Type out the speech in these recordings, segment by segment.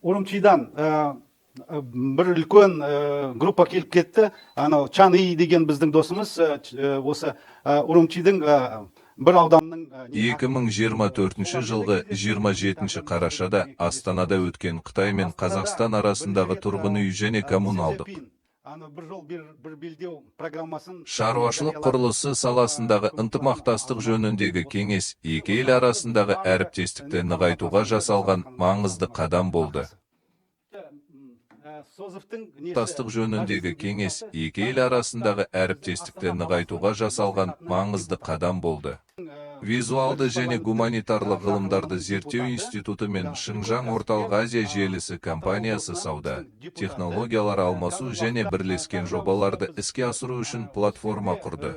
Урумчидан бір үлкен группа келіп кетті. Анау Чаны деген біздің досымыз осы Урумчидің бір ауданның 2024 жылғы 27 қарашада Астанада өткен Қытай мен Қазақстан арасындағы тұрғын үй және коммуналдық шаруашылық құрылысы саласындағы ынтымақтастық жөніндегі кеңес екі ел арасындағы әріптестікті нығайтуға жасалған маңызды қадам болды. Ынтымақтастық жөніндегі кеңес екі ел арасындағы әріптестікті нығайтуға жасалған маңызды қадам болды. Визуалды және гуманитарлық ғылымдарды зерттеу институты мен Шыңжаң Орталық Азия желісі компаниясы сауда, технологиялар алмасу және бірлескен жобаларды іске асыру үшін платформа құрды.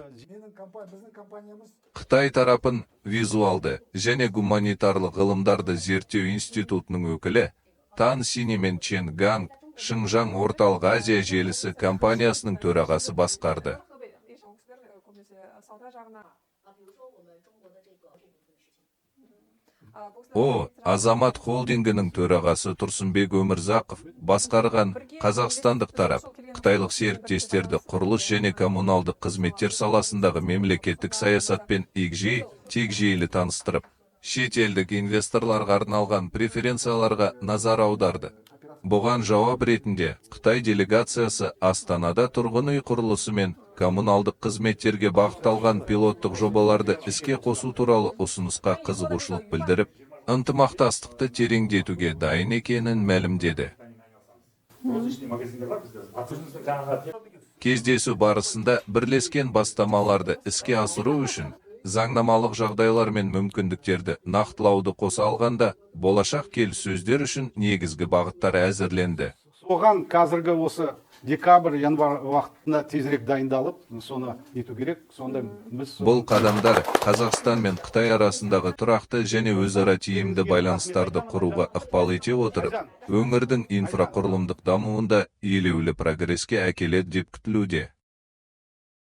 Қытай тарапын визуалды және гуманитарлық ғылымдарды зерттеу институтының өкілі Тан Сини мен Чен Ганг Шыңжаң Орталық Азия желісі компаниясының төрағасы басқарды. Азамат холдингінің төрағасы Тұрсынбек Өмірзақов басқарған қазақстандық тарап қытайлық серіктестерді құрылыс және коммуналдық қызметтер саласындағы мемлекеттік саясатпен егжей-тегжейлі таныстырып, шетелдік инвесторларға арналған преференцияларға назар аударды. Бұған жауап ретінде Қытай делегациясы Астанада тұрғын үй құрылысы мен коммуналдық қызметтерге бағытталған пилоттық жобаларды іске қосу туралы ұсынысқа қызығушылық білдіріп, ынтымақтастықты тереңдетуге дайын екенін мәлімдеді. Кездесу барысында бірлескен бастамаларды іске асыру үшін заңнамалық жағдайлар мен мүмкіндіктерді нақтылауды қоса алғанда, болашақ келіссөздер үшін негізгі бағыттар әзірленді. Оған қазіргі осы декабрь, январь уақытында тезірек дайындалып, соны ету керек. Сонда біз бұл қадамдар Қазақстан мен Қытай арасындағы тұрақты және өзара тиімді байланыстарды құруға ықпал ете отырып, өңірдің инфрақұрылымдық дамуында елеулі прогреске әкеледі деп күтілуде.